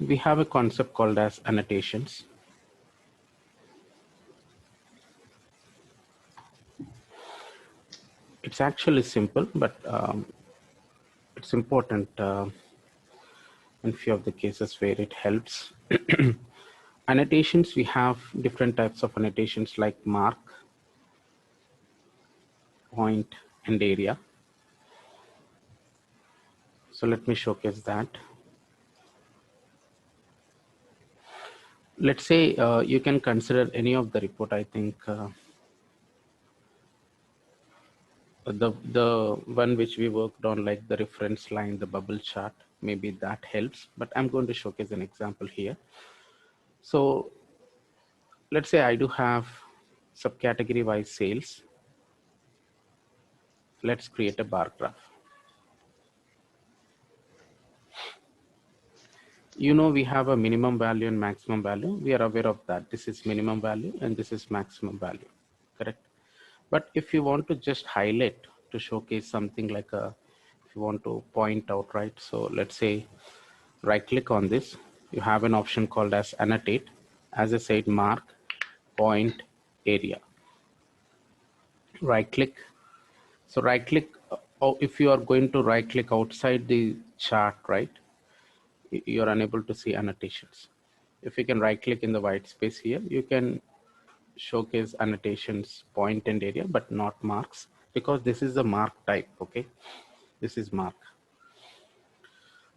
we have a concept called as annotations. It's actually simple, but it's important in few of the cases where it helps. Annotations, we have different types of annotations like mark, point, and area. So let me showcase that. Let's say you can consider any of the report. I think the one which we worked on, like the reference line, the bubble chart, maybe that helps, but I'm going to showcase an example here. So let's say I do have subcategory wise sales. Let's create a bar graph. You know, we have a minimum value and maximum value. We are aware of that. This is minimum value and this is maximum value, correct? But if you want to just highlight to showcase something like if you want to point out, right? So let's say right click on this. You have an option called as annotate. As I said, mark, point, area. Right click. So right click, if you are going to right click outside the chart, right? You're unable to see annotations. If you can right click in the white space here, you can showcase annotations, point and area, but not marks, because this is the mark type. Okay, this is mark.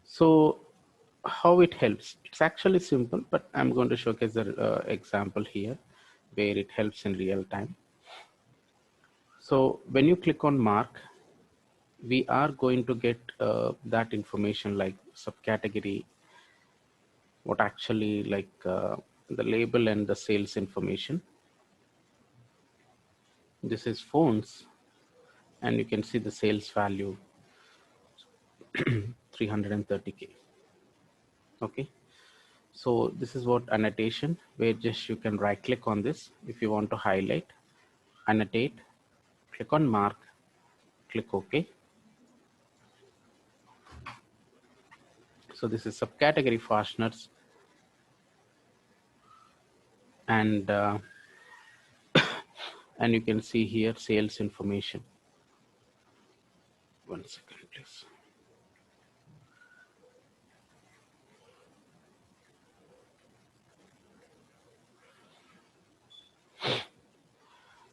So how it helps? It's actually simple, but I'm going to showcase the example here where it helps in real time. So when you click on mark, we are going to get that information like subcategory, what actually like the label and the sales information. This is phones, and you can see the sales value 330K. Okay, so this is what annotation, where just you can right click on this. If you want to highlight, annotate, click on mark, click OK. So this is subcategory fasteners, and and you can see here sales information. 1 second, please.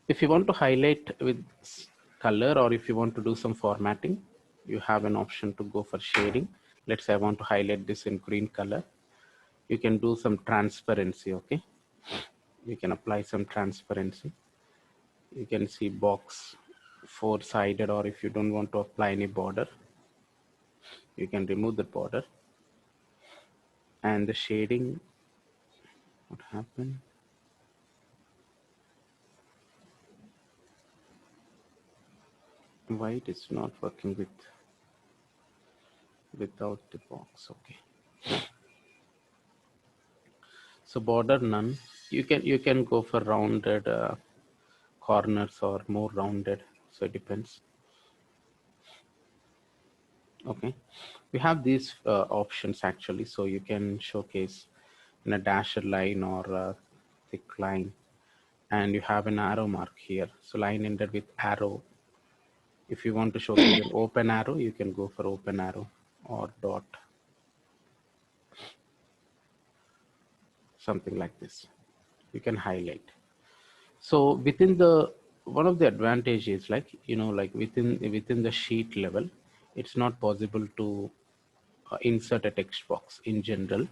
If you want to highlight with color, or if you want to do some formatting, you have an option to go for shading. Let's say I want to highlight this in green color. You can do some transparency. Okay, you can apply some transparency. You can see box 4-sided, or if you don't want to apply any border, you can remove the border. And the shading, what happened? Why it is not working without the box? Okay, so border none. You can go for rounded corners or more rounded, so it depends. Okay, we have these options actually, so you can showcase in a dashed line or a thick line, and you have an arrow mark here, so line ended with arrow. If you want to showcase an open arrow, you can go for open arrow or dot, something like this. You can highlight. So within the, one of the advantages, like, you know, like within the sheet level, it's not possible to insert a text box in general.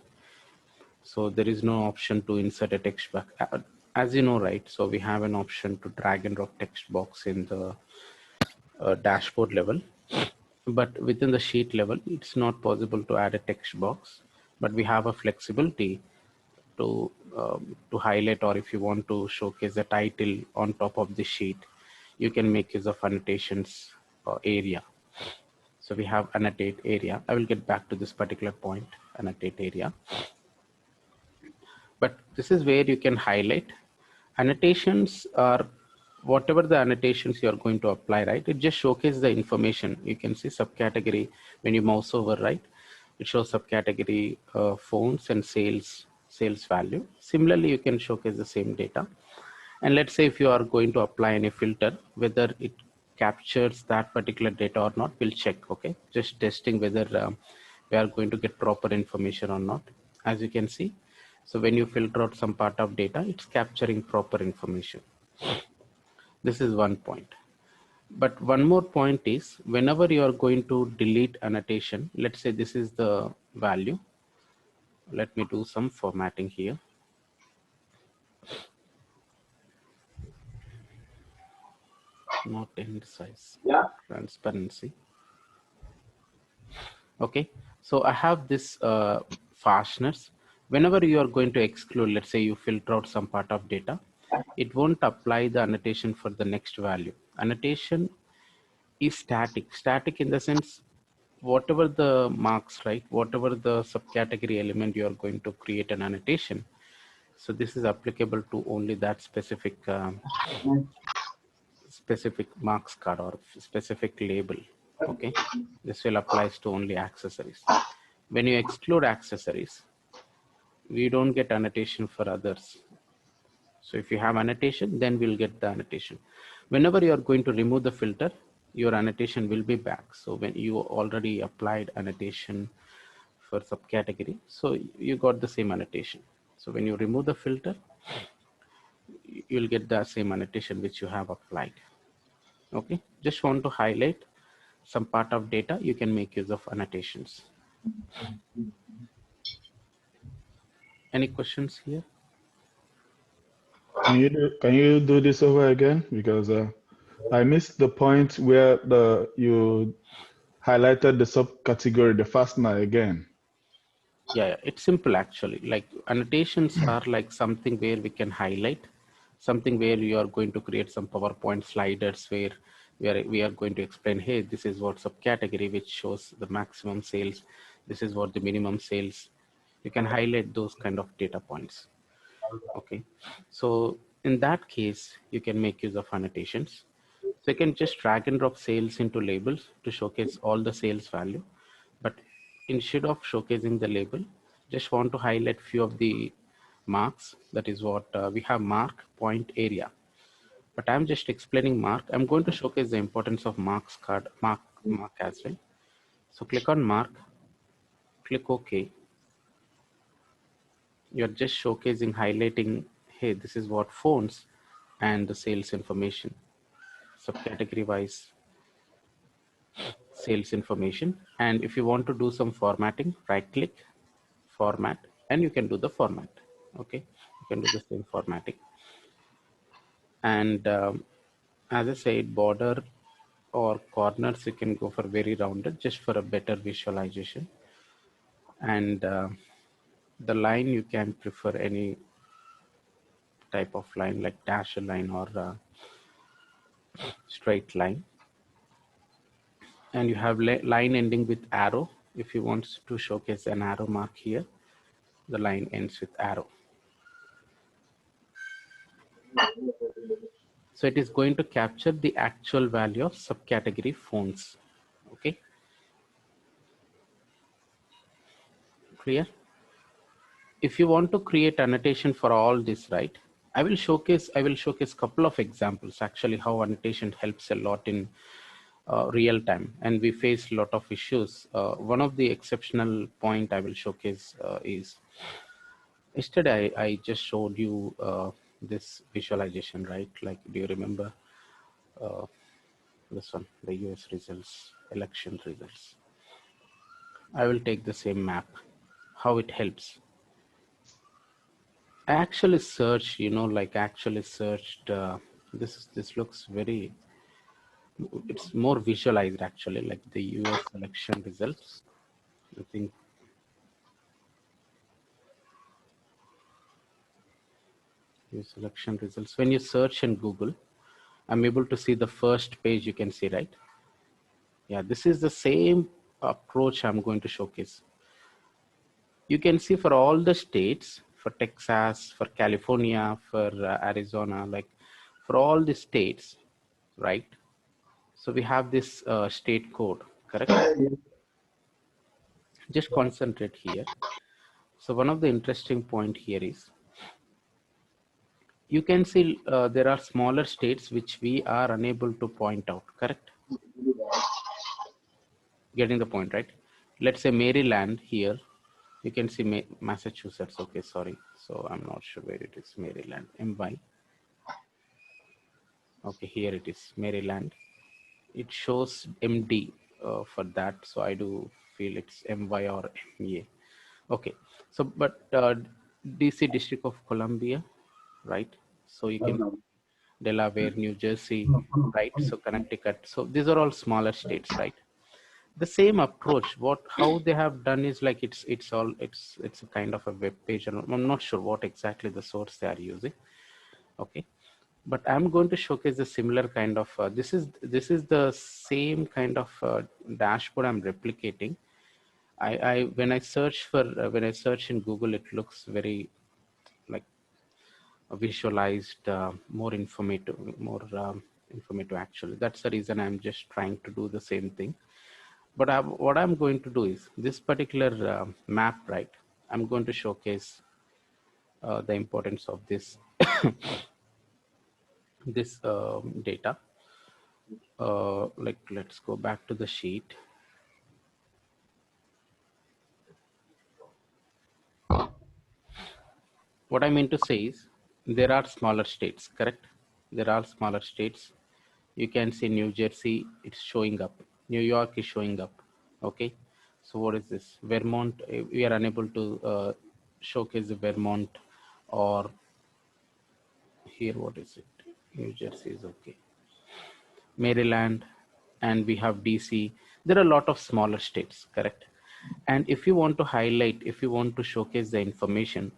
So there is no option to insert a text box, as you know, right? So we have an option to drag and drop text box in the dashboard level, but within the sheet level, it's not possible to add a text box. But we have a flexibility to highlight, or if you want to showcase a title on top of the sheet, you can make use of annotations area. So we have annotate area. I will get back to this particular point, annotate area. But this is where you can highlight. Annotations are whatever the annotations you are going to apply, right? It just showcases the information. You can see subcategory when you mouse over, right? It shows subcategory phones and sales value. Similarly, you can showcase the same data. And let's say if you are going to apply any filter, whether it captures that particular data or not, we'll check. Okay, just testing whether we are going to get proper information or not. As you can see, so when you filter out some part of data, it's capturing proper information. This is one point. But one more point is, whenever you are going to delete annotation, let's say this is the value. Let me do some formatting here. Not end size, transparency. Okay, so I have this fasteners. Whenever you are going to exclude, let's say you filter out some part of data, it won't apply the annotation for the next value. Annotation is static in the sense, whatever the marks, right, whatever the subcategory element you are going to create an annotation, so this is applicable to only that specific marks card or specific label. Okay, this will applies to only accessories. When you exclude accessories, we don't get annotation for others. So if you have annotation, then we'll get the annotation. Whenever you are going to remove the filter, your annotation will be back. So when you already applied annotation for subcategory, so you got the same annotation. So when you remove the filter, you'll get the same annotation which you have applied. Okay, just want to highlight some part of data, you can make use of annotations. Any questions here? Can you do this over again? Because I missed the point where you highlighted the subcategory, the fastener again. Yeah, it's simple actually. Like annotations are like something where we can highlight, something where you are going to create some PowerPoint sliders where we are going to explain, hey, this is what subcategory which shows the maximum sales, this is what the minimum sales. You can highlight those kind of data points. Okay, so in that case, you can make use of annotations. So you can just drag and drop sales into labels to showcase all the sales value. But instead of showcasing the label, just want to highlight few of the marks. That is what we have: mark, point, area. But I'm just explaining mark. I'm going to showcase the importance of marks card, mark as well. So click on mark, click OK. You're just showcasing, highlighting, hey, this is what phones and the sales information, subcategory wise sales information. And if you want to do some formatting, right click, format, and you can do the format. Okay, you can do the same formatting. And as I said, border or corners, you can go for very rounded just for a better visualization. And the line, you can prefer any type of line like dash line or straight line. And you have line ending with arrow. If you want to showcase an arrow mark here, the line ends with arrow. So it is going to capture the actual value of subcategory phones. Okay, clear? If you want to create annotation for all this, right, I will showcase couple of examples actually how annotation helps a lot in real time, and we face a lot of issues. One of the exceptional point I will showcase is, yesterday I just showed you this visualization, right? Like, do you remember this one, the US results, election results? I will take the same map, how it helps. I actually searched, like actually searched, this looks very, it's more visualized actually, like the US election results. I think US election results. When you search in Google, I'm able to see the first page, you can see, right? Yeah, this is the same approach I'm going to showcase. You can see for all the states, for Texas, for California, for Arizona, like for all the states, right? So we have this state code, correct? Just concentrate here. So one of the interesting point here is you can see there are smaller states which we are unable to point out, correct? Getting the point, right? Let's say Maryland here. You can see Massachusetts. Okay, sorry. So I'm not sure where it is. Maryland. MY. Okay, here it is. Maryland. It shows MD for that. So I do feel it's MY or MA. Okay. So, but DC District of Columbia, right? So you can Delaware, New Jersey, right? So Connecticut. So these are all smaller states, right? The same approach. What how they have done is like it's a kind of a web page, and I'm not sure what exactly the source they are using. Okay, but I'm going to showcase a similar kind of. This is the same kind of dashboard I'm replicating. I when I search for when I search in Google, it looks very like visualized, more informative actually. That's the reason I'm just trying to do the same thing. But what I'm going to do is this particular map, right? I'm going to showcase the importance of this this data. Like let's go back to the sheet. What I mean to say is there are smaller states, correct? There are smaller states. You can see New Jersey, it's showing up. New York is showing up. Okay. So what is this? Vermont, we are unable to showcase the Vermont, or here, what is it? New Jersey is okay. Maryland, and we have DC. There are a lot of smaller states, correct? And if you want to highlight, if you want to showcase the information,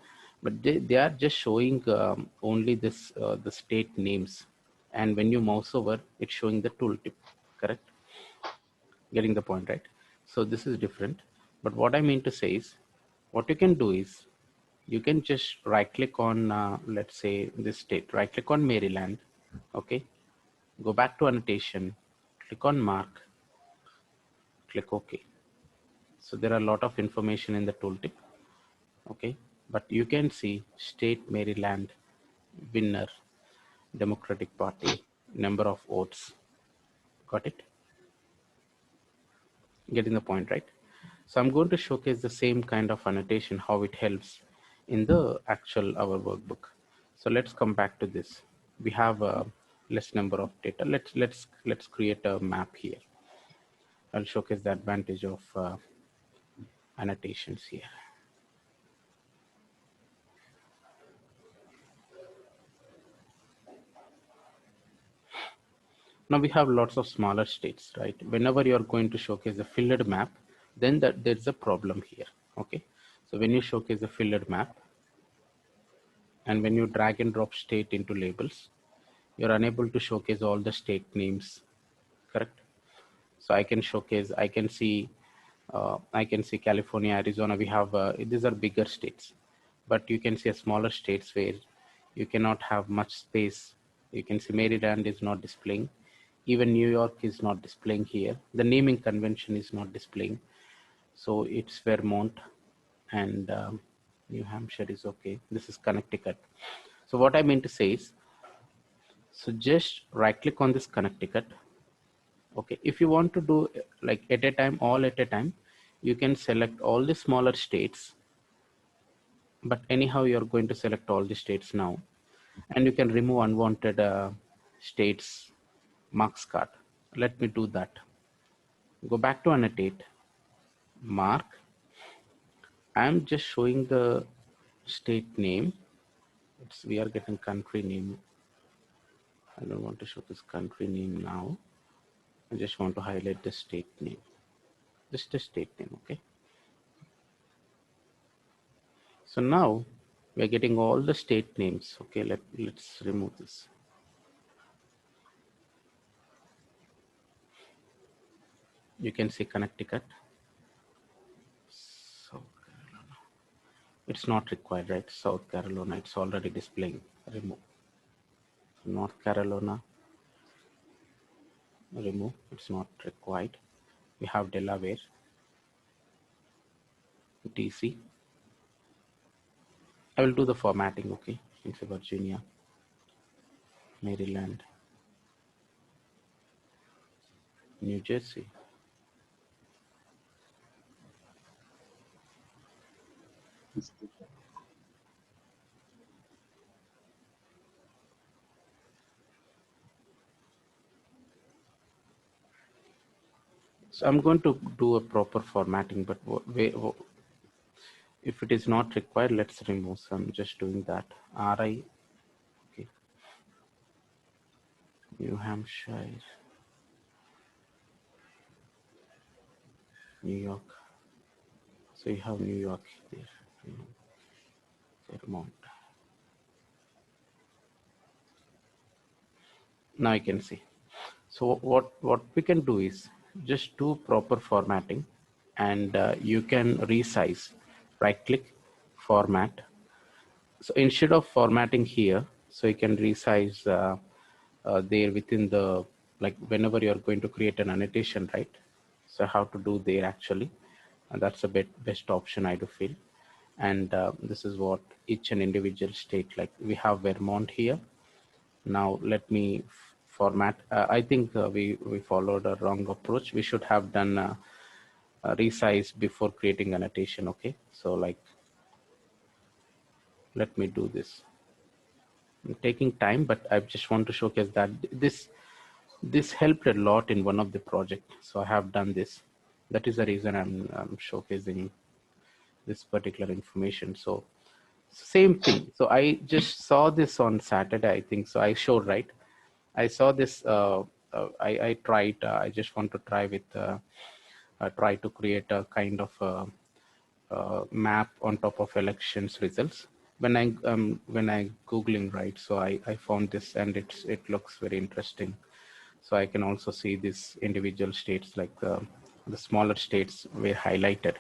but they are just showing only this the state names, and when you mouse over, it's showing the tooltip, correct? Getting the point, right? So this is different. But what I mean to say is, what you can do is you can just right click on let's say this state, right click on Maryland. Okay, go back to annotation, click on mark, click OK. So there are a lot of information in the tooltip. Okay, but you can see state Maryland, winner, Democratic Party, number of votes. Got it? Getting the point, right? So I'm going to showcase the same kind of annotation, how it helps in the actual our workbook. So let's come back to this. We have a less number of data. Let's create a map here. I'll showcase the advantage of annotations here. Now we have lots of smaller states, right? Whenever you are going to showcase a filled map, then there's a problem here. Okay, so when you showcase a filled map, and when you drag and drop state into labels, you're unable to showcase all the state names, correct? So I can see California, Arizona. We have these are bigger states, but you can see a smaller states where you cannot have much space. You can see Maryland is not displaying. Even New York is not displaying here. The naming convention is not displaying. So it's Vermont, and New Hampshire is okay. This is Connecticut. So what I mean to say is, so just right click on this Connecticut. Okay, if you want to do like at a time, all at a time, you can select all the smaller states, but anyhow you're going to select all the states now, and you can remove unwanted states marks card. Let me do that. Go back to annotate, mark. I'm just showing the state name. We are getting country name. I don't want to show this country name now. I just want to highlight the state name, just the state name. Okay, so now we are getting all the state names. Okay, let's remove this. You can see Connecticut. South Carolina. It's not required, right? South Carolina, it's already displaying. Remove. North Carolina, remove. It's not required. We have Delaware. etc. I will do the formatting. Okay, it's Virginia, Maryland, New Jersey. So I'm going to do a proper formatting, but if it is not required, let's remove. So I'm just doing that. RI, okay, New Hampshire, New York. So you have New York there, Vermont. Now you can see. So what we can do is just do proper formatting, and you can resize. Right click, format. So instead of formatting here, so you can resize there within the, like whenever you are going to create an annotation, right? So how to do there actually, and that's the best option I do feel. And this is what each and individual state, like we have Vermont here. Now let me format. I think we followed a wrong approach. We should have done resize before creating annotation. Okay, so like let me do this. I'm taking time, but I just want to showcase that this helped a lot in one of the project. So I have done this. That is the reason I'm showcasing this particular information. So same thing. So I just saw this on Saturday, I think. So I showed, right? I saw this. I tried. I just want to try with. Try to create a kind of map on top of elections results. When I googling, right, so I found this, and it looks very interesting. So I can also see these individual states, like the smaller states were highlighted.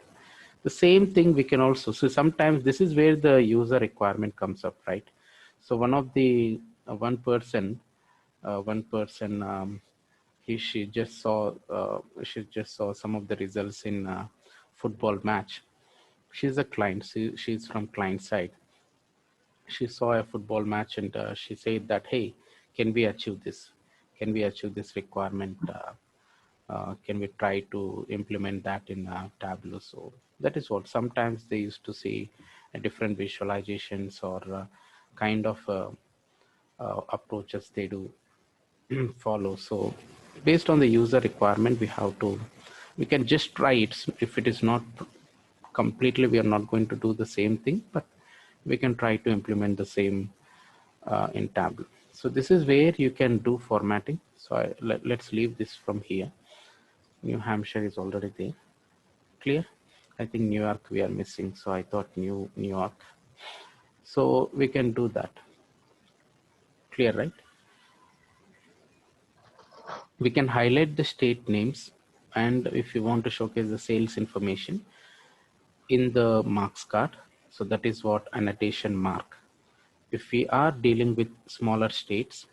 The same thing we can also, so sometimes this is where the user requirement comes up, right? So one person she just saw some of the results in football match. She's a client. She's from client side. She saw a football match, and she said that, hey, can we achieve this? Can we achieve this requirement? Can we try to implement that in Tableau? So that is what sometimes they used to see different visualizations or kind of approaches they do follow. So based on the user requirement, we can just try it. If it is not completely, we are not going to do the same thing, but we can try to implement the same in Tableau. So this is where you can do formatting. So let's leave this from here. New Hampshire is already there. Clear? I think New York we are missing. So I thought New York. So we can do that. Clear, right? We can highlight the state names, and if you want to showcase the sales information in the marks card, so that is what annotation mark. If we are dealing with smaller states,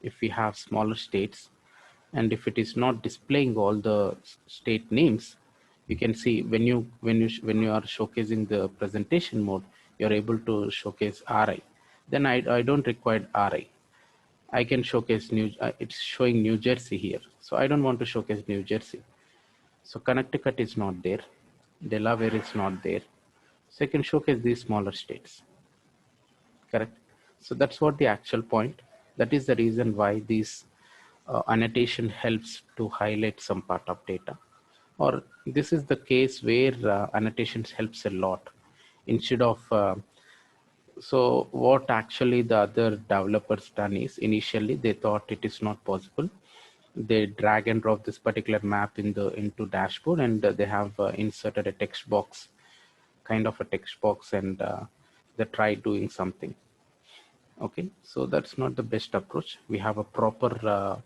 if we have smaller states, and if it is not displaying all the state names, you can see when you are showcasing the presentation mode, you're able to showcase RI. Then I don't require RI. I can showcase it's showing New Jersey here. So I don't want to showcase New Jersey. So Connecticut is not there. Delaware is not there. So I can showcase these smaller states. Correct. So that's what the actual point. That is the reason why this annotation helps to highlight some part of data. Or this is the case where annotations helps a lot instead of so what actually the other developers done is initially they thought it is not possible. They drag and drop this particular map into dashboard, and they have inserted a text box, kind of a text box, and they try doing something. Okay, so that's not the best approach. We have a proper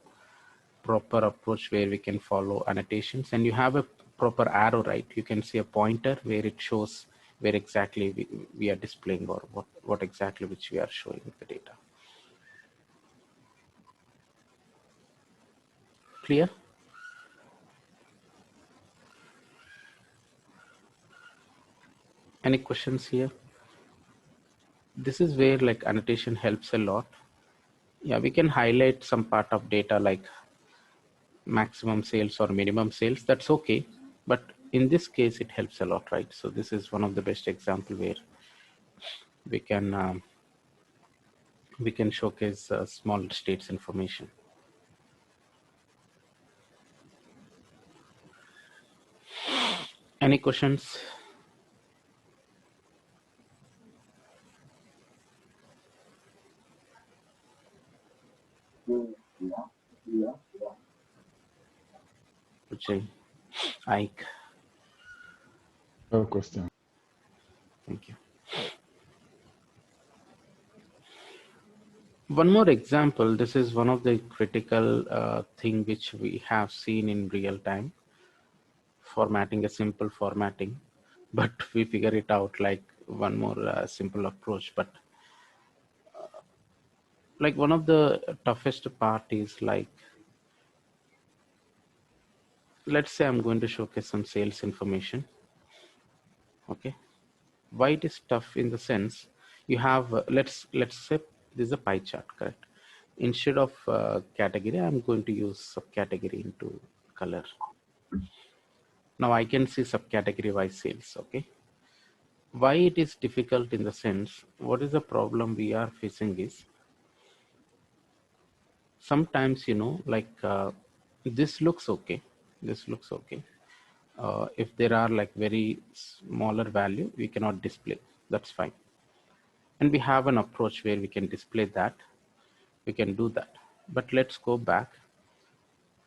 approach where we can follow annotations, and you have a proper arrow, right? You can see a pointer where it shows where exactly we are displaying, or what exactly which we are showing the data. Clear? Any questions here? This is where like annotation helps a lot. Yeah, we can highlight some part of data like maximum sales or minimum sales. That's okay. But in this case, it helps a lot, right? So this is one of the best example where we can showcase small states information. Any questions? Vijay, Ike, No question. thank you. One more example. This is one of the critical thing which we have seen in real time. Formatting, a simple formatting, but we figure it out like one more simple approach. But like one of the toughest part is like, let's say I'm going to showcase some sales information. Okay, why it is tough in the sense you have let's say this is a pie chart, correct? Instead of category, I'm going to use subcategory into color. Now I can see subcategory wise sales. Okay, why it is difficult in the sense, what is the problem we are facing is sometimes, like this looks okay, this looks okay. If there are like very smaller value we cannot display, that's fine. And we have an approach where we can display that, we can do that. But let's go back.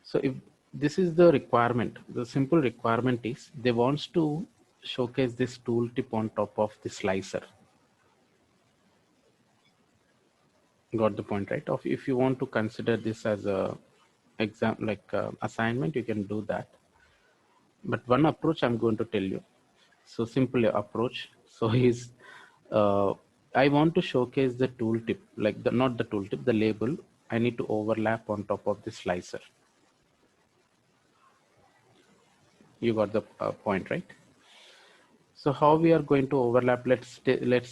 So if this is the requirement, the simple requirement is they wants to showcase this tooltip on top of the slicer. Got the point, right? Of if you want to consider this as a exam like assignment, you can do that. But one approach I'm going to tell you. So simple approach. So is I want to showcase the tooltip, like the not the tooltip, the label. I need to overlap on top of the slicer. You got the point, right? So how we are going to overlap? Let's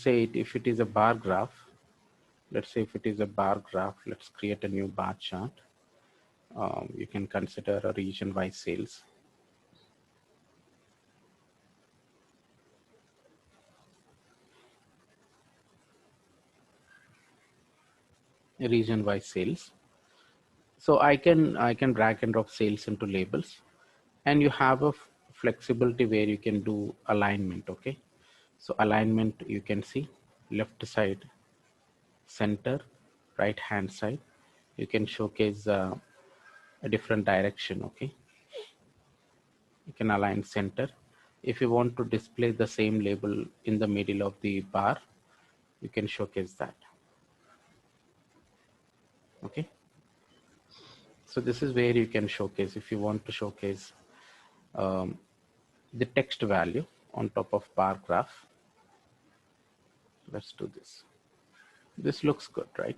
say if it is a bar graph. Let's say if it is a bar graph, let's create a new bar chart. You can consider a region-wise sales. Region-wise sales. So I can drag and drop sales into labels, and you have a flexibility where you can do alignment. Okay, so alignment you can see left side, center, right hand side. You can showcase a different direction. Okay, you can align center. If you want to display the same label in the middle of the bar, you can showcase that. Okay, so this is where you can showcase if you want to showcase the text value on top of bar graph. Let's do this. This looks good, right?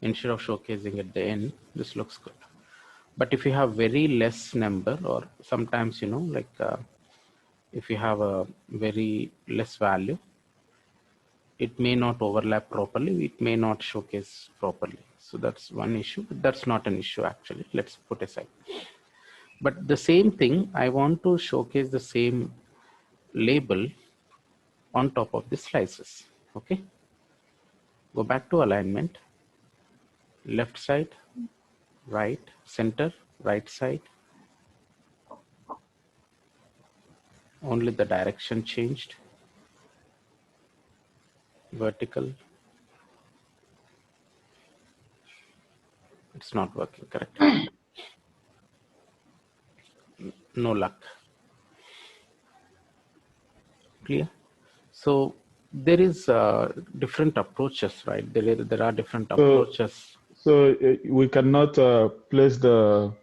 Instead of showcasing at the end, this looks good. But if you have very less number, or sometimes, like if you have a very less value, it may not overlap properly, it may not showcase properly. So that's one issue, but that's not an issue actually. Let's put aside. But the same thing, I want to showcase the same label on top of the slices. Okay, go back to alignment, left side, right, center, right side, only the direction changed, vertical. It's not working, correct? No luck. Clear? So there is different approaches, right? There are different So, approaches. we cannot place the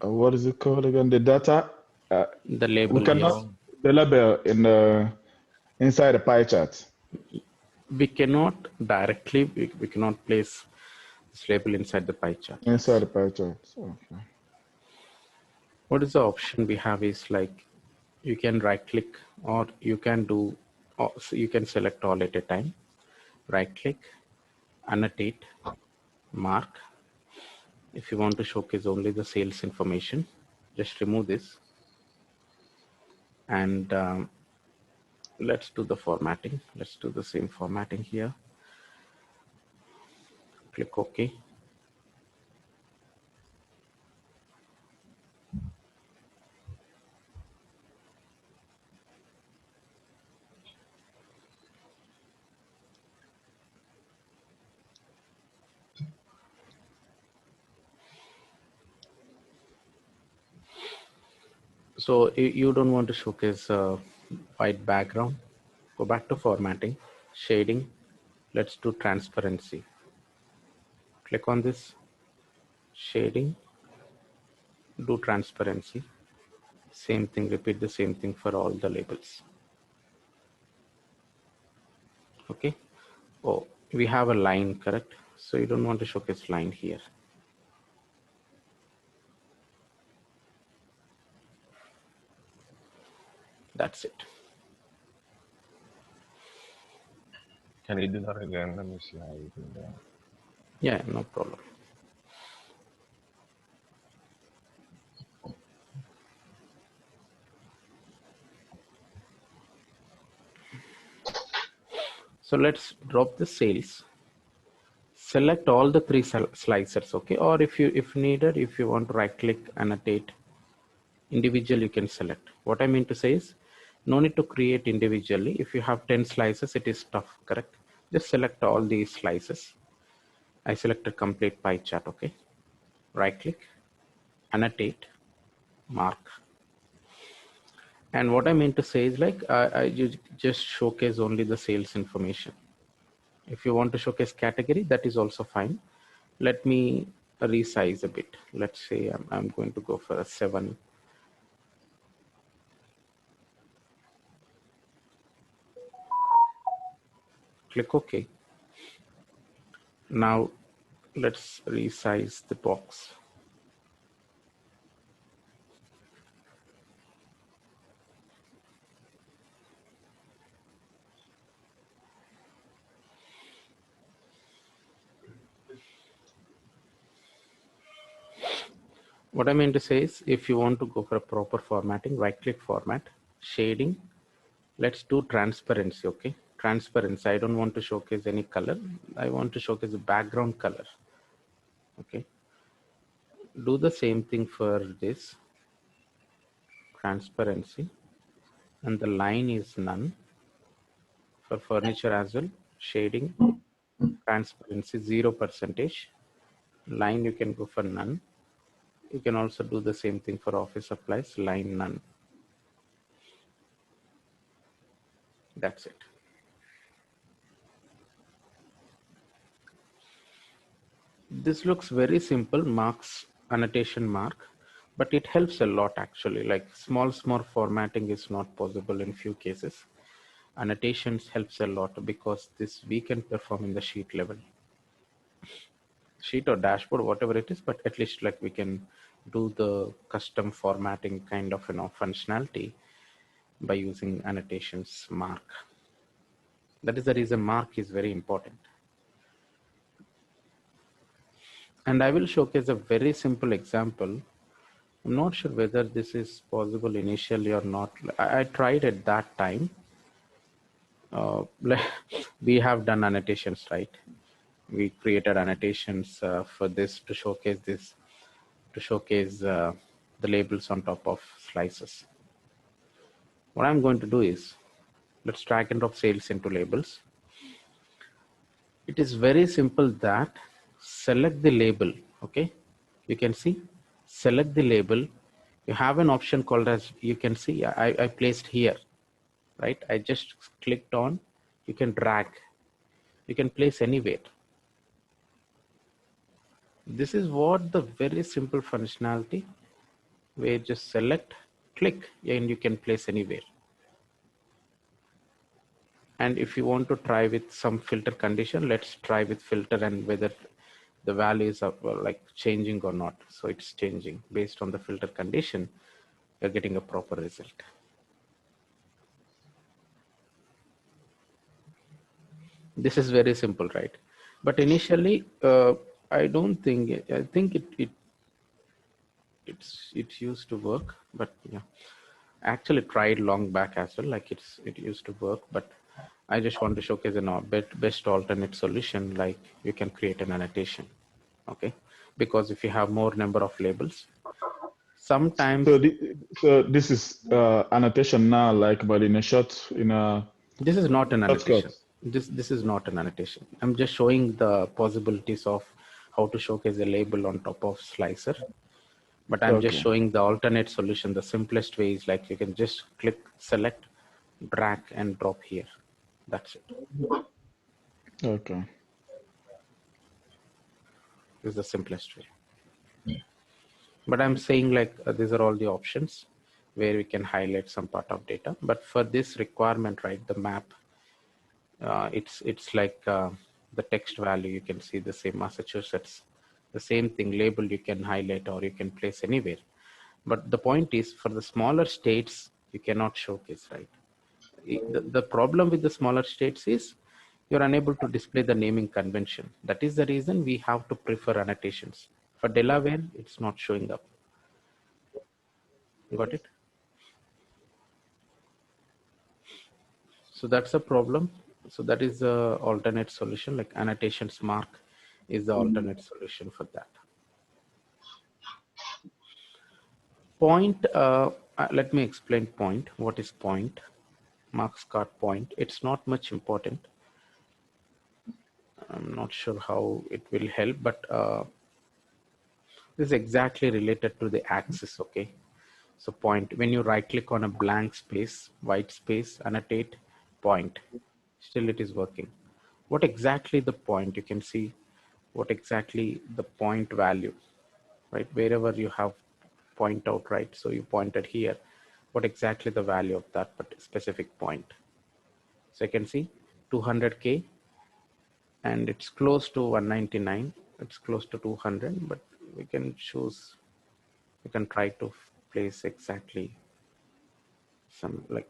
what is it called again? The data. Uh, The we label, cannot yes. Label. the label in the inside the pie chart. We cannot directly, we cannot place this label inside the pie chart, Inside yes. the pie chart. Okay. what is the option we have is like you can right click, or you can do, or so you can select all at a time. Right click, annotate, mark. If you want to showcase only the sales information, just remove this, and let's do the formatting. Let's do the same formatting here. Click OK. So you don't want to showcase white background. Go back to formatting, shading. Let's do transparency. Click on this, shading, do transparency. Same thing, repeat the same thing for all the labels. Okay. Oh, we have a line, correct? So you don't want to showcase line here. That's it. Can you do that again? Let me see how you do that. Yeah, no problem. So let's drop the sales. Select all the three slicers, okay? Or if needed, if you want to right click, annotate, individual, you can select. What I mean to say is, no need to create individually. If you have 10 slices, it is tough, correct? Just select all these slices. I selected complete pie chart, okay? Right click, annotate, mark. And what I mean to say is like, you just showcase only the sales information. If you want to showcase category, that is also fine. Let me resize a bit. Let's say I'm going to go for a 7. Click OK. Now let's resize the box. What I mean to say is, if you want to go for a proper formatting, right click format, shading. Let's do transparency, okay? Transparency. I don't want to showcase any color. I want to showcase the background color, okay? Do the same thing for this transparency, and the line is none. For furniture as well, shading, transparency 0%. Line you can go for none. You can also do the same thing for office supplies, line none. That's it. This looks very simple, marks, annotation mark, but it helps a lot actually. Like small formatting is not possible in few cases. Annotations helps a lot because this we can perform in the sheet level, sheet or dashboard, whatever it is, but at least like we can do the custom formatting kind of functionality by using annotations mark. That is the reason mark is very important. And I will showcase a very simple example. I'm not sure whether this is possible initially or not. I tried at that time. We have done annotations, right? We created annotations for this to showcase the labels on top of slices. What I'm going to do is, let's drag and drop sales into labels. It is very simple that select the label, okay? You can see, select the label. You have an option called as, you can see, I placed here, right? I just clicked on, you can drag, you can place anywhere. This is what the very simple functionality where just select, click, and you can place anywhere. And if you want to try with some filter condition, let's try with filter and whether the values are like changing or not. So it's changing based on the filter condition. You're getting a proper result. This is very simple, right? But initially, I don't think, I think it used to work, but yeah, I actually tried long back as well, like it used to work, but I just want to showcase an best alternate solution, like you can create an annotation, okay? Because if you have more number of labels, sometimes So this is annotation now, like, but in a this is not an shortcut. annotation. This is not an annotation. I'm just showing the possibilities of how to showcase a label on top of slicer. But I'm just Okay. showing the alternate solution. The simplest way is like you can just click, select, drag and drop here. That's it. Okay. This is the simplest way. But I'm saying like these are all the options where we can highlight some part of data. But for this requirement, right, the map, it's like the text value. You can see the same Massachusetts, the same thing label you can highlight or you can place anywhere. But the point is for the smaller states, you cannot showcase, right? The problem with the smaller states is you're unable to display the naming convention. That is the reason we have to prefer annotations. For Delaware, it's not showing up. Got it? So that's a problem. So that is the alternate solution, like annotations mark is the alternate solution for that. Point, let me explain point. What is point? Marks card point. It's not much important. I'm not sure how it will help, but this is exactly related to the axis, okay? So point, when you right click on a blank space, white space, annotate, point, still it is working. What exactly the point? You can see what exactly the point value, right? Wherever you have point out, right? So you pointed here, what exactly the value of that specific point. So you can see 200K and it's close to 199. It's close to 200, but we can choose, we can try to place exactly some, like,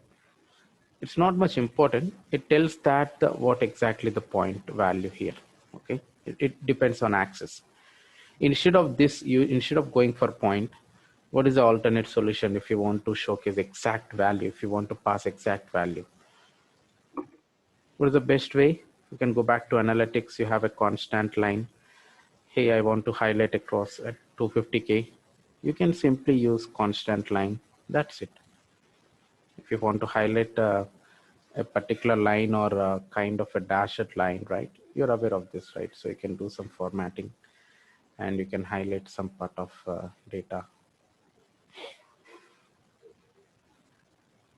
it's not much important. It tells that what exactly the point value here, okay? It depends on axis. Instead of this, you instead of going for point, what is the alternate solution if you want to showcase exact value, if you want to pass exact value? What is the best way? You can go back to analytics. You have a constant line. Hey, I want to highlight across at 250K. You can simply use constant line. That's it. If you want to highlight a particular line or a kind of a dashed line, right? You're aware of this, right? So you can do some formatting and you can highlight some part of data.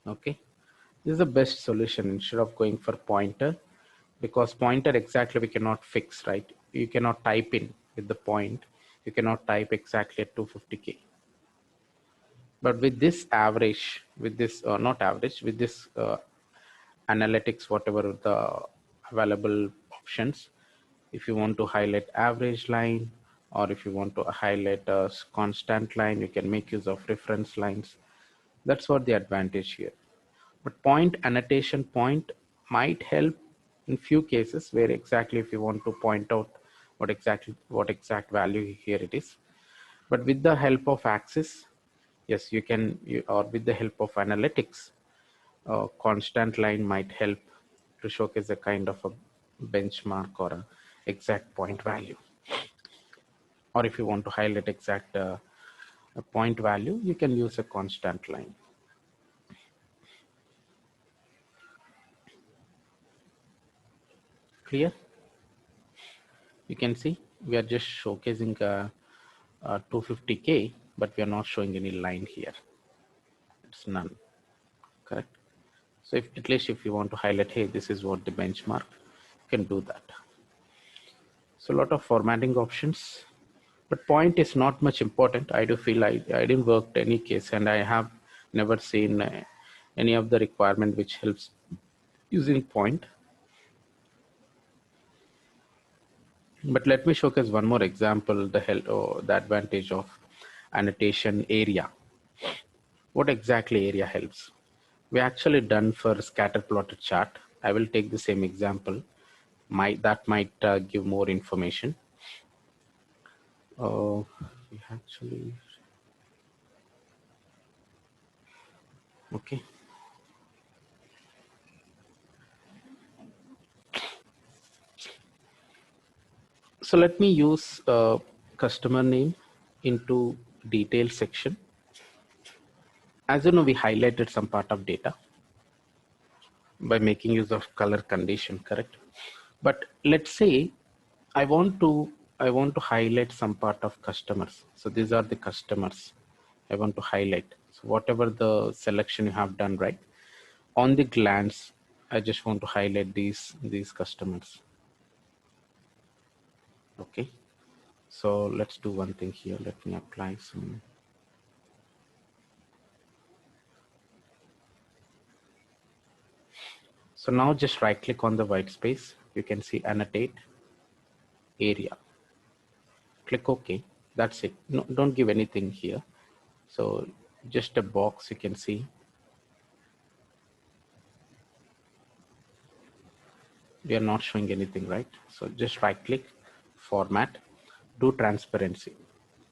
Okay. This is the best solution instead of going for pointer, because pointer exactly we cannot fix, right? You cannot type in with the point. You cannot type exactly at 250K. But with this average, with this, not average, with this analytics, whatever the available options, if you want to highlight average line or if you want to highlight a constant line, you can make use of reference lines. That's what the advantage here. But point annotation point might help in few cases where exactly if you want to point out what exact value here it is. But with the help of axis, yes, you can, or with the help of analytics, a constant line might help to showcase a kind of a benchmark or a exact point value. Or if you want to highlight exact a point value, you can use a constant line. Clear? You can see we are just showcasing 250K, but we are not showing any line here. It's none, correct? So if, at least if you want to highlight, hey, this is what the benchmark, you can do that. So a lot of formatting options, but point is not much important. I do feel I didn't work any case and I have never seen any of the requirement which helps using point. But let me showcase one more example, the advantage of annotation area. What exactly area helps? We actually done for scatter plotted chart. I will take the same example. That might give more information. We actually, okay. So let me use customer name into detail section. As you know, we highlighted some part of data by making use of color condition, correct? But let's say I want to highlight some part of customers. So these are the customers I want to highlight. So whatever the selection you have done, right? On the glance, I just want to highlight these customers. Okay. So let's do one thing here. Let me apply some. So now just right click on the white space. You can see annotate area. Click OK. That's it. No, don't give anything here. So just a box you can see. We are not showing anything, right? So just right click, format, do transparency.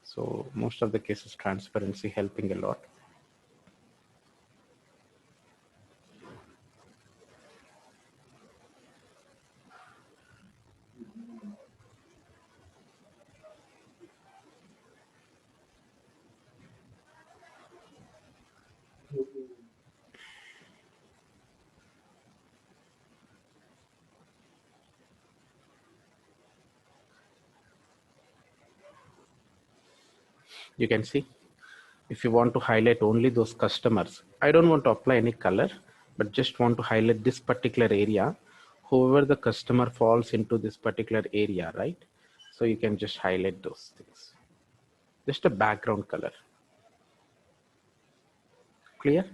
So most of the cases transparency helping a lot. You can see if you want to highlight only those customers, I don't want to apply any color, but just want to highlight this particular area, whoever the customer falls into this particular area, right? So you can just highlight those things, just a background color. Clear?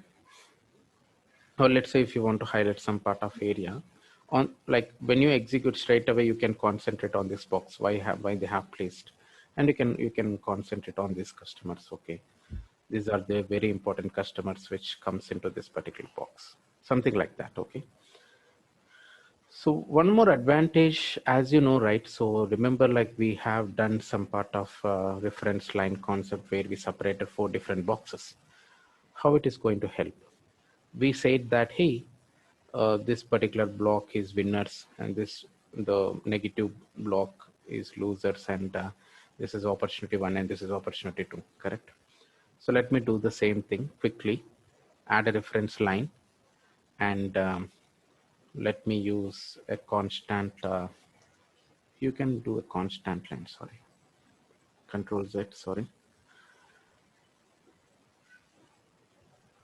Or let's say if you want to highlight some part of area, on like when you execute straight away, you can concentrate on this box, why they have placed, and you can concentrate on these customers. Okay, these are the very important customers which comes into this particular box, something like that. Okay. So one more advantage, as you know, right? So remember, like we have done some part of reference line concept where we separated 4 different boxes. How it is going to help? We said that, hey, this particular block is winners, and the negative block is losers, and this is opportunity 1 and this is opportunity 2, correct? So let me do the same thing quickly. Add a reference line, and let me use a constant. You can do a constant line, sorry. Control Z, sorry.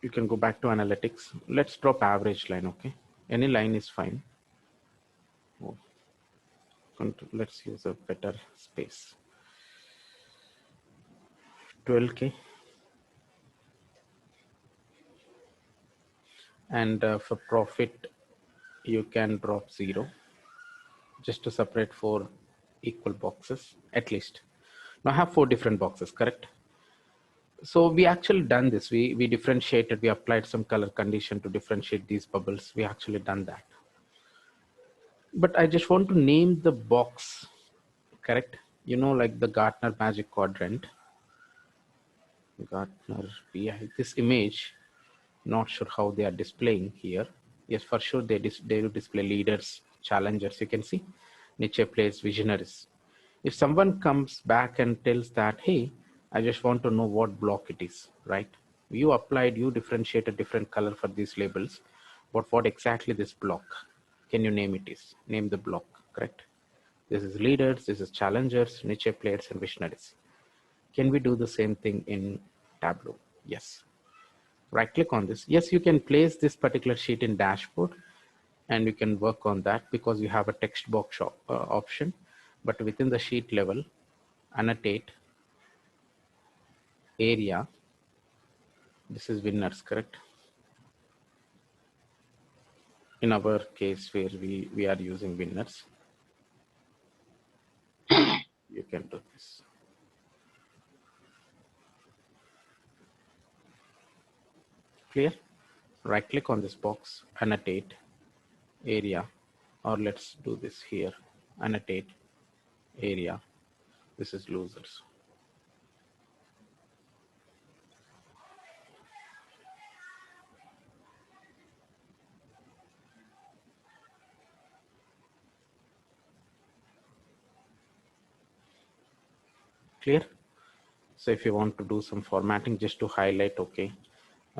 You can go back to analytics. Let's drop average line, okay? Any line is fine. Oh, let's use a better space. 12K. And for profit, you can drop 0 just to separate 4 equal boxes at least. Now I have 4 different boxes, correct? So we actually done this. We differentiated, we applied some color condition to differentiate these bubbles. We actually done that. But I just want to name the box, correct? You know, like the Gartner Magic Quadrant. Gartner PI, this image, not sure how they are displaying here. Yes, for sure they will display leaders, challengers. You can see niche players, visionaries. If someone comes back and tells that, hey, I just want to know what block it is, right? You differentiated different color for these labels. But what exactly this block? Can you name it is? Name the block, correct? This is leaders, this is challengers, niche players, and visionaries. Can we do the same thing in Tableau? Yes. Right click on this. Yes, you can place this particular sheet in dashboard, and you can work on that because you have a text box option. But within the sheet level, annotate area. This is winners, correct? In our case where we are using winners. can do this. Clear? Right click on this box, annotate area, or let's do this here, annotate area. This is losers. Clear? So if you want to do some formatting just to highlight, okay,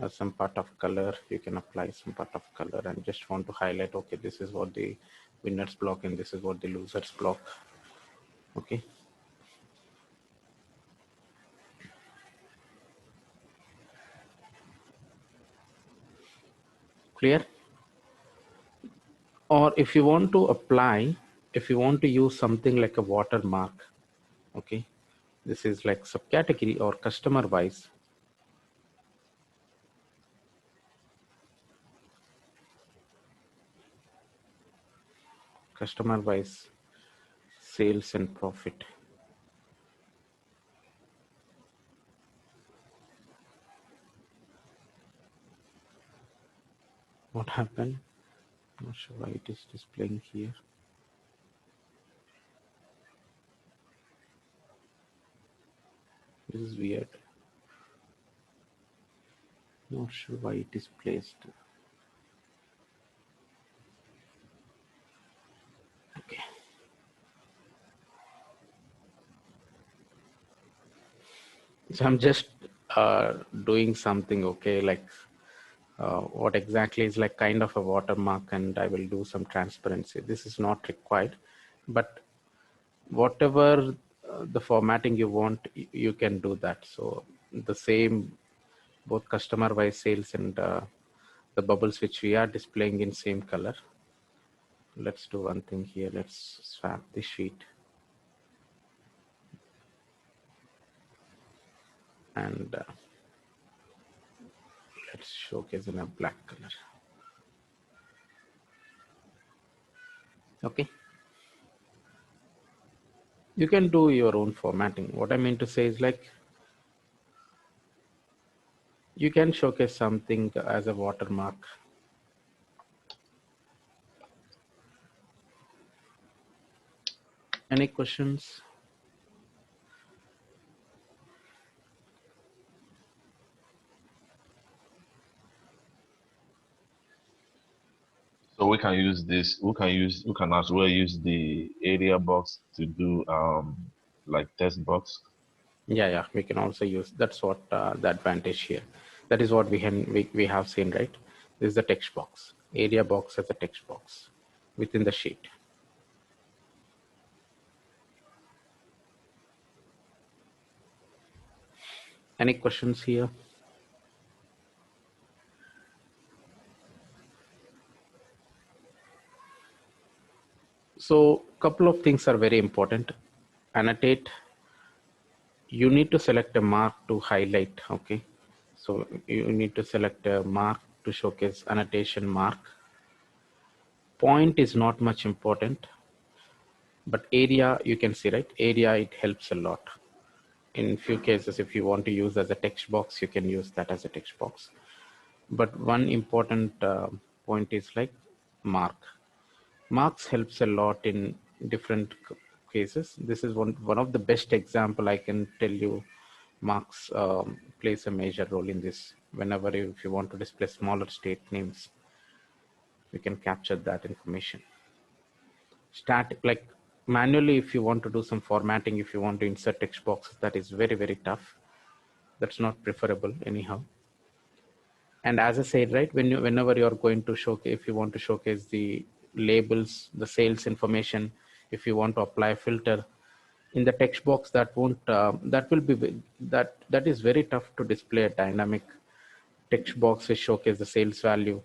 some part of color, you can apply some part of color and just want to highlight, okay, this is what the winners block and this is what the losers block. Okay. Clear? Or if you want to apply, if you want to use something like a watermark, okay, this is like subcategory or customer wise. Customer wise sales and profit. What happened? Not sure why it is displaying here. This is weird. Not sure why it is placed. Okay. So I'm just doing something, okay, like what exactly is like kind of a watermark, and I will do some transparency. This is not required, but whatever the formatting you want, you can do that. So the same, both customer wise sales and the bubbles which we are displaying in same color. Let's do one thing here. Let's swap the sheet and let's showcase in a black color. Okay. You can do your own formatting. What I mean to say is like, you can showcase something as a watermark. Any questions? So we can use this. We can as well use the area box to do like text box. Yeah, we can also use. That's what the advantage here. That is what we have seen, right? This is the text box. Area box as a text box within the sheet. Any questions here? So couple of things are very important. Annotate. You need to select a mark to highlight. Okay. So you need to select a mark to showcase annotation mark. Point is not much important, but area you can see, right? Area, it helps a lot. In few cases, if you want to use as a text box, you can use that as a text box. But one important point is like mark. Marks helps a lot in different cases. This is one of the best example I can tell you. Marks plays a major role in this. Whenever if you want to display smaller state names, you can capture that information. Static, like manually, if you want to do some formatting, if you want to insert text boxes, that is very tough. That's not preferable anyhow. And as I said, right, whenever you're going to showcase, if you want to showcase the labels, the sales information, if you want to apply a filter in the text box, that won't that will be that is very tough to display a dynamic text box which showcase the sales value,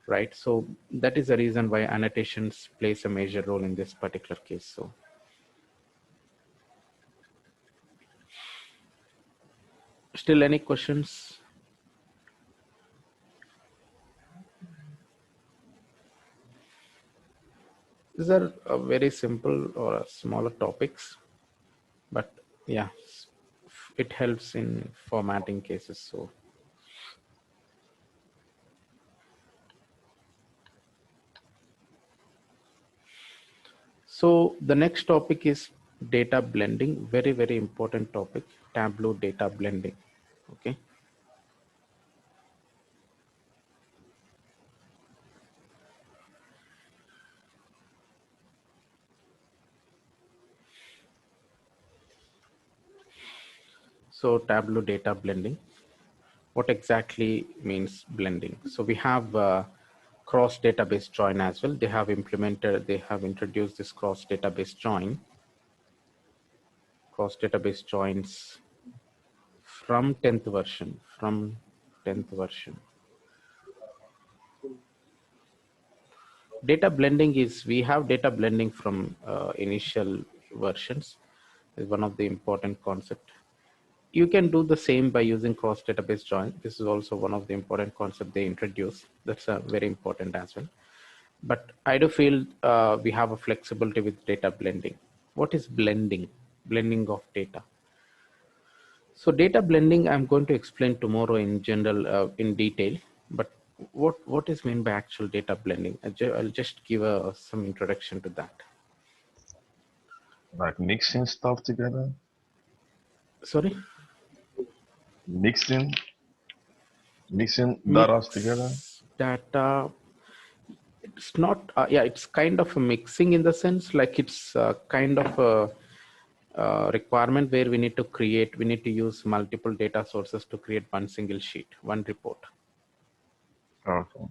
right? So that is the reason why annotations plays a major role in this particular case. So still any questions? These are very simple or smaller topics. but yeah, it helps in formatting cases. So the next topic is data blending. Very, very important topic, Tableau data blending. Okay. So Tableau data blending. What exactly means blending? So we have cross database join as well. They have introduced this cross database join. Cross database joins from 10th version. Data blending is, we have data blending from initial versions, is one of the important concept. You can do the same by using cross database join. This is also one of the important concept they introduce. That's very important as well. But I do feel we have a flexibility with data blending. What is blending? Blending of data. So data blending, I'm going to explain tomorrow in general, in detail. But what is meant by actual data blending? I'll just give some introduction to that. Like mixing stuff together. Sorry? Mixing data together. Mix data. It's not, yeah, it's kind of a mixing in the sense, like it's kind of a requirement where we need to use multiple data sources to create one single sheet, one report. Okay.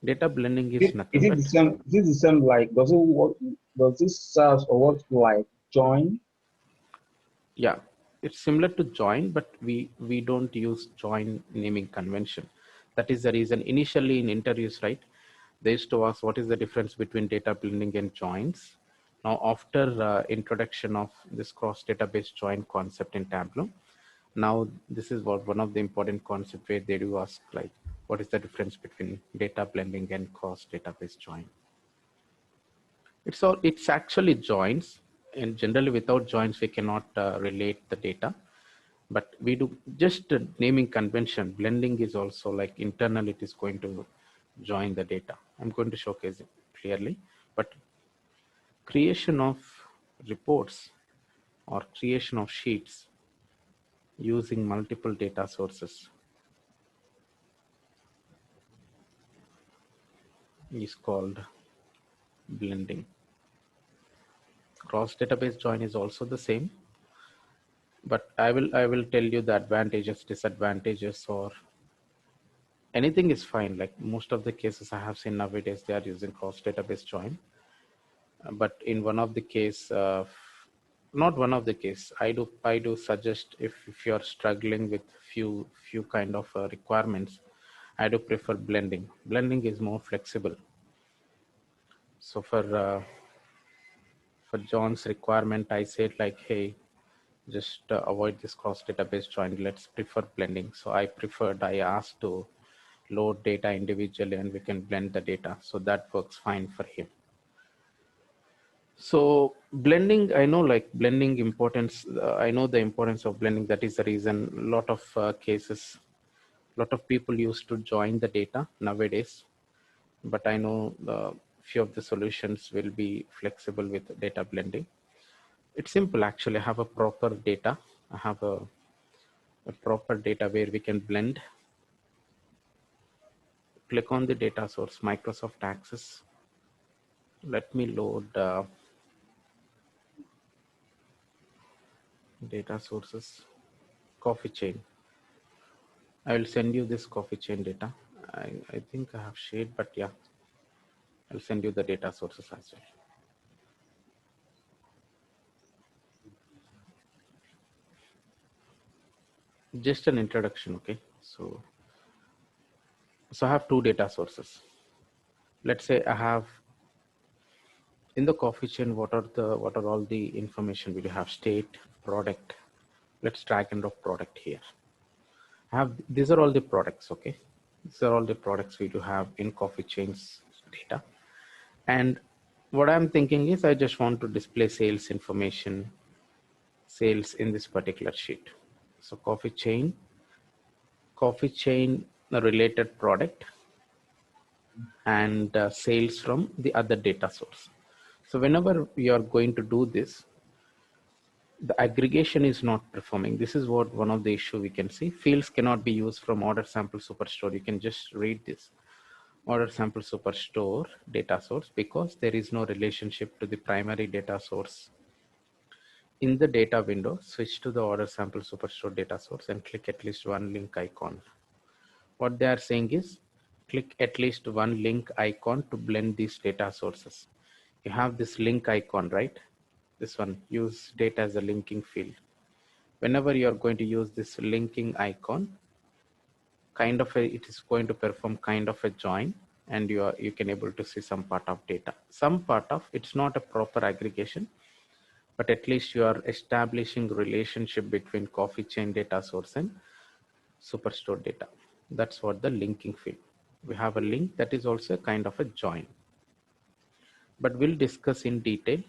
Data blending is Is nothing it but, the same? Is it the same? Like, does it work? Does this serve or work like join? yeah, it's similar to join, but we don't use join naming convention. That is the reason initially in interviews, right, they used to ask what is the difference between data blending and joins. Now after introduction of this cross database join concept in Tableau, now this is what one of the important concept where they do ask, like, what is the difference between data blending and cross database join. It's actually joins, and generally without joins we cannot relate the data, but we do just naming convention. Blending is also like internal, it is going to join the data. I'm going to showcase it clearly. But creation of reports or creation of sheets using multiple data sources is called blending. Cross database join is also the same, but I will tell you the advantages, disadvantages, or anything is fine. Like most of the cases I have seen nowadays, they are using cross database join. But in one of the case, not one of the case, I do suggest, if you're struggling with few kind of requirements, I do prefer blending. Blending is more flexible. So for John's requirement, I said like, hey, just avoid this cross database join. Let's prefer blending. So I asked to load data individually and we can blend the data. So that works fine for him. So blending, I know like blending importance. I know the importance of blending. That is the reason a lot of cases, a lot of people used to join the data nowadays. But I know few of the solutions will be flexible with data blending. It's simple actually. I have a proper data. I have a proper data where we can blend. Click on the data source, Microsoft Access. Let me load data sources, coffee chain. I will send you this coffee chain data. I think I have shared, but yeah, I'll send you the data sources as well. Just an introduction, okay? So I have two data sources. Let's say I have in the coffee chain, what are all the information we do have? State, product. Let's drag and drop product here. These are all the products, okay? These are all the products we do have in coffee chains data. And what I'm thinking is I just want to display sales information sales in this particular sheet. So coffee chain related product, and sales from the other data source. So whenever you are going to do this, the aggregation is not performing. This is what one of the issue we can see. Fields cannot be used from order sample superstore. You can just read this order sample superstore data source because there is no relationship to the primary data source. In the data window, switch to the order sample superstore data source and click at least one link icon. What they are saying is click at least one link icon to blend these data sources. You have this link icon, right? This one, use data as a linking field. Whenever you are going to use this linking icon, it is going to perform kind of a join, and you can able to see some part of data. Some part of it's not a proper aggregation, but at least you are establishing relationship between coffee chain data source and superstore data. That's what the linking field. We have a link that is also a kind of a join. But we'll discuss in detail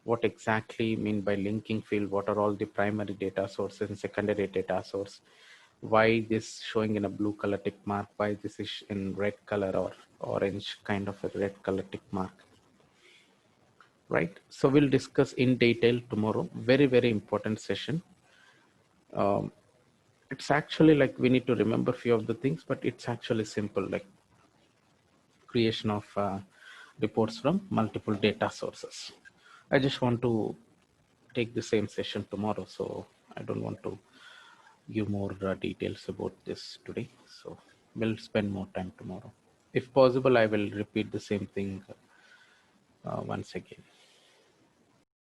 what exactly mean by linking field, what are all the primary data sources and secondary data source, why this showing in a blue color tick mark, why this is in red color or orange kind of a red color tick mark, right? So we'll discuss in detail tomorrow. Very, very important session. It's actually like we need to remember few of the things, but it's actually simple, like creation of reports from multiple data sources. I just want to take the same session tomorrow, so I don't want to give more details about this today. So we'll spend more time tomorrow. If possible, I will repeat the same thing once again.